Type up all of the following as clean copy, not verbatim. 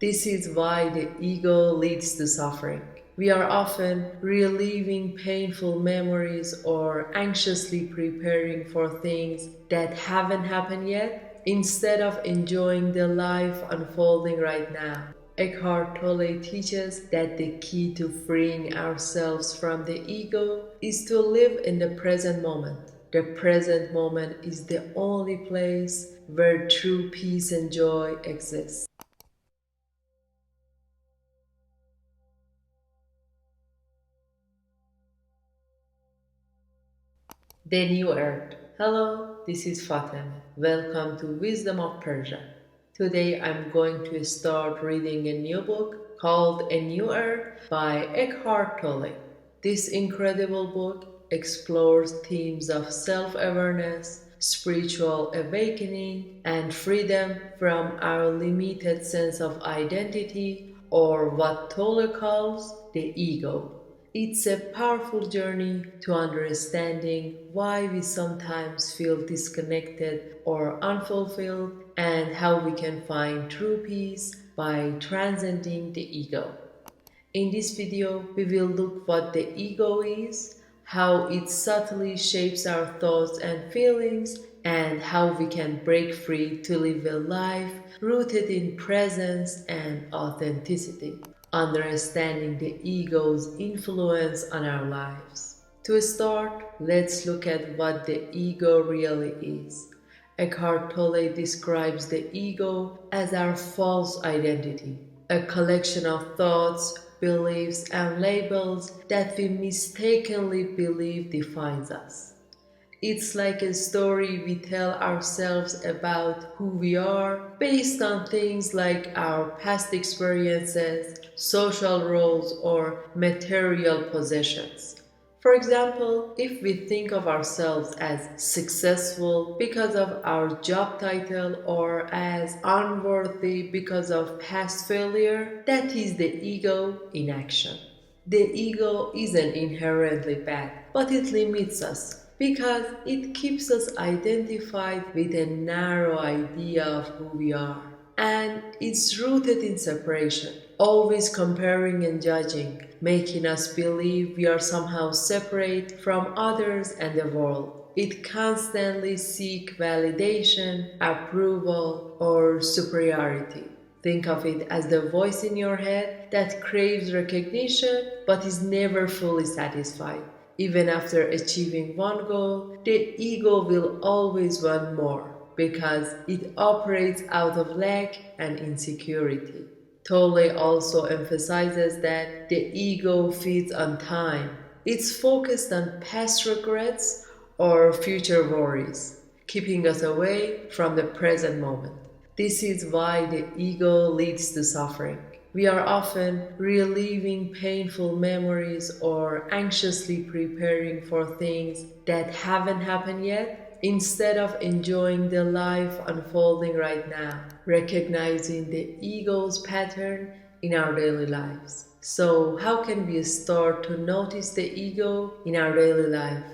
This is why the ego leads to suffering. We are often reliving painful memories or anxiously preparing for things that haven't happened yet, instead of enjoying the life unfolding right now. Eckhart Tolle teaches that the key to freeing ourselves from the ego is to live in the present moment. The present moment is the only place where true peace and joy exist. The New Earth. Hello, this is Fatima. Welcome to Wisdom of Persia. Today I'm going to start reading a new book called A New Earth by Eckhart Tolle. This incredible book explores themes of self-awareness, spiritual awakening, and freedom from our limited sense of identity, or what Tolle calls the ego. It's a powerful journey to understanding why we sometimes feel disconnected or unfulfilled, and how we can find true peace by transcending the ego. In this video, we will look what the ego is, how it subtly shapes our thoughts and feelings, and how we can break free to live a life rooted in presence and authenticity, understanding the ego's influence on our lives. To start, let's look at what the ego really is. Eckhart Tolle describes the ego as our false identity, a collection of thoughts, beliefs, and labels that we mistakenly believe defines us. It's like a story we tell ourselves about who we are based on things like our past experiences, social roles, or material possessions. For example, if we think of ourselves as successful because of our job title or as unworthy because of past failure, that is the ego in action. The ego isn't inherently bad, but it limits us because it keeps us identified with a narrow idea of who we are. And it's rooted in separation, always comparing and judging, making us believe we are somehow separate from others and the world. It constantly seeks validation, approval, or superiority. Think of it as the voice in your head that craves recognition but is never fully satisfied. Even after achieving one goal, the ego will always want more because it operates out of lack and insecurity. Tolle also emphasizes that the ego feeds on time. It's focused on past regrets or future worries, keeping us away from the present moment. This is why the ego leads to suffering. We are often reliving painful memories or anxiously preparing for things that haven't happened yet, instead of enjoying the life unfolding right now, recognizing the ego's pattern in our daily lives. So, how can we start to notice the ego in our daily life?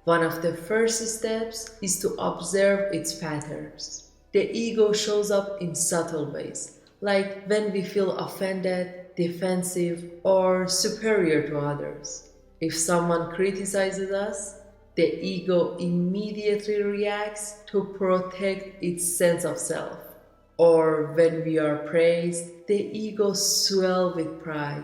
One of the first steps is to observe its patterns. The ego shows up in subtle ways, like when we feel offended, defensive, or superior to others. If someone criticizes us, the ego immediately reacts to protect its sense of self. Or when we are praised, the ego swells with pride.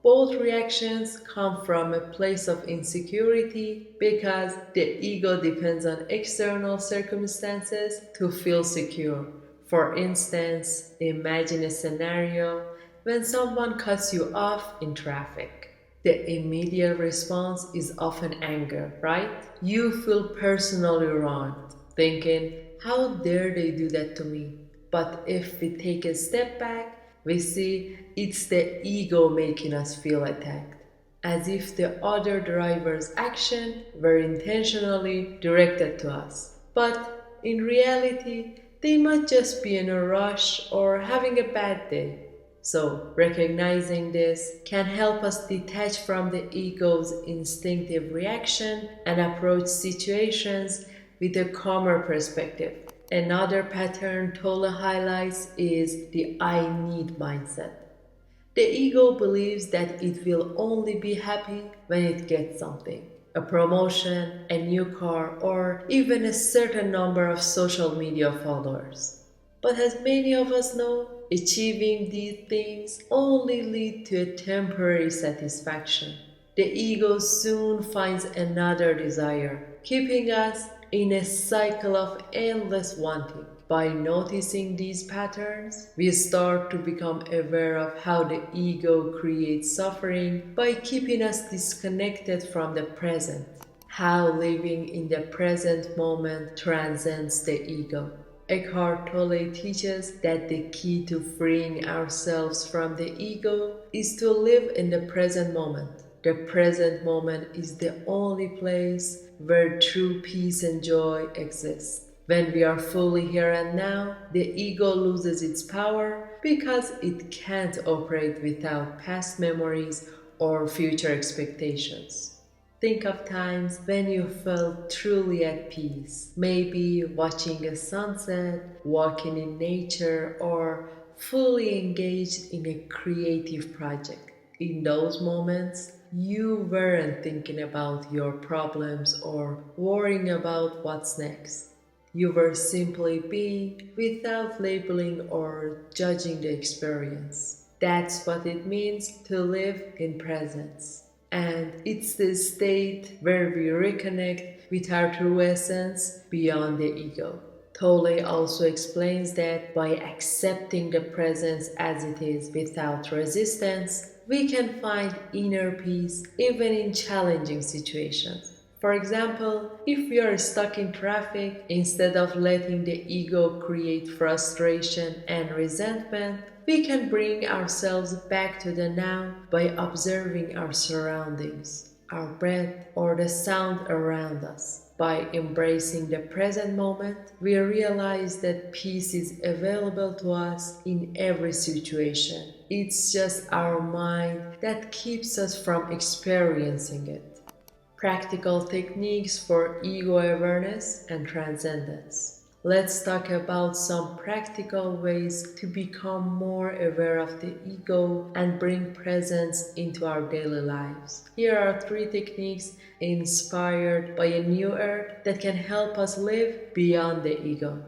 Both reactions come from a place of insecurity because the ego depends on external circumstances to feel secure. For instance, imagine a scenario when someone cuts you off in traffic. The immediate response is often anger, right? You feel personally wronged, thinking, how dare they do that to me? But if we take a step back, we see it's the ego making us feel attacked, as if the other driver's action were intentionally directed to us. But in reality, they might just be in a rush or having a bad day. So, recognizing this can help us detach from the ego's instinctive reaction and approach situations with a calmer perspective. Another pattern Tolle highlights is the I need mindset. The ego believes that it will only be happy when it gets something, a promotion, a new car, or even a certain number of social media followers. But as many of us know, achieving these things only lead to a temporary satisfaction. The ego soon finds another desire, keeping us in a cycle of endless wanting. By noticing these patterns, we start to become aware of how the ego creates suffering by keeping us disconnected from the present. How living in the present moment transcends the ego. Eckhart Tolle teaches that the key to freeing ourselves from the ego is to live in the present moment. The present moment is the only place where true peace and joy exist. When we are fully here and now, the ego loses its power because it can't operate without past memories or future expectations. Think of times when you felt truly at peace, maybe watching a sunset, walking in nature, or fully engaged in a creative project. In those moments, you weren't thinking about your problems or worrying about what's next. You were simply being without labeling or judging the experience. That's what it means to live in presence. And it's the state where we reconnect with our true essence beyond the ego. Tolle also explains that by accepting the presence as it is without resistance, we can find inner peace even in challenging situations. For example, if we are stuck in traffic, instead of letting the ego create frustration and resentment, we can bring ourselves back to the now by observing our surroundings, our breath, or the sound around us. By embracing the present moment, we realize that peace is available to us in every situation. It's just our mind that keeps us from experiencing it. Practical techniques for ego awareness and transcendence. Let's talk about some practical ways to become more aware of the ego and bring presence into our daily lives. Here are three techniques inspired by a new earth that can help us live beyond the ego.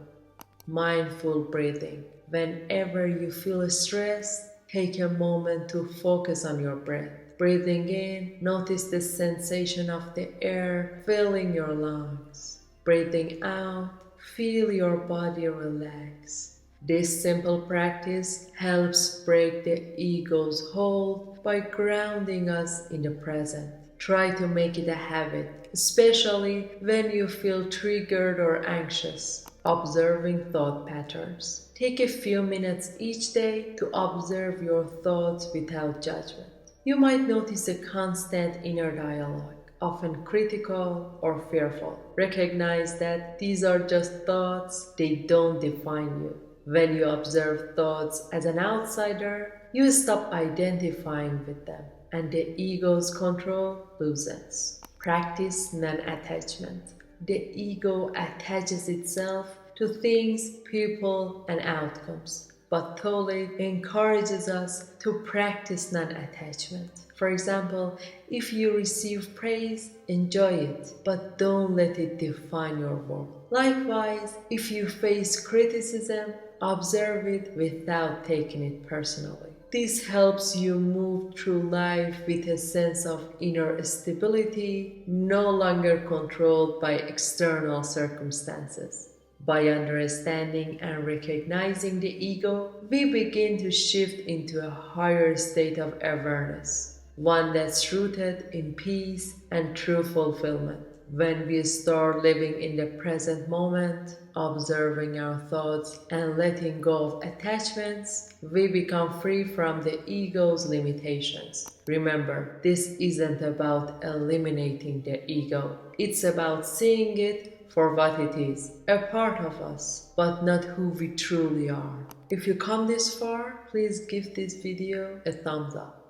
Mindful breathing. Whenever you feel stressed, take a moment to focus on your breath. Breathing in, notice the sensation of the air filling your lungs. Breathing out, feel your body relax. This simple practice helps break the ego's hold by grounding us in the present. Try to make it a habit, especially when you feel triggered or anxious. Observing thought patterns. Take a few minutes each day to observe your thoughts without judgment. You might notice a constant inner dialogue, often critical or fearful. Recognize that these are just thoughts, they don't define you. When you observe thoughts as an outsider, you stop identifying with them, and the ego's control loosens. Practice non-attachment. The ego attaches itself to things, people, and outcomes. But Tolle encourages us to practice non-attachment. For example, if you receive praise, enjoy it, but don't let it define your worth. Likewise, if you face criticism, observe it without taking it personally. This helps you move through life with a sense of inner stability, no longer controlled by external circumstances. By understanding and recognizing the ego, we begin to shift into a higher state of awareness, one that's rooted in peace and true fulfillment. When we start living in the present moment, observing our thoughts and letting go of attachments, we become free from the ego's limitations. Remember, this isn't about eliminating the ego. It's about seeing it for what it is, a part of us, but not who we truly are. If you come this far, please give this video a thumbs up.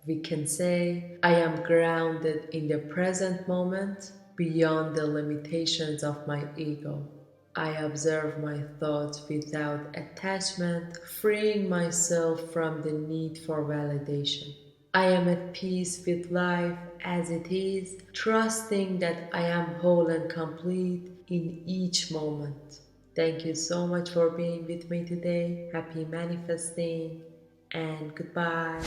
We can say, I am grounded in the present moment beyond the limitations of my ego. I observe my thoughts without attachment, freeing myself from the need for validation. I am at peace with life as it is, trusting that I am whole and complete in each moment. Thank you so much for being with me today. Happy manifesting and goodbye.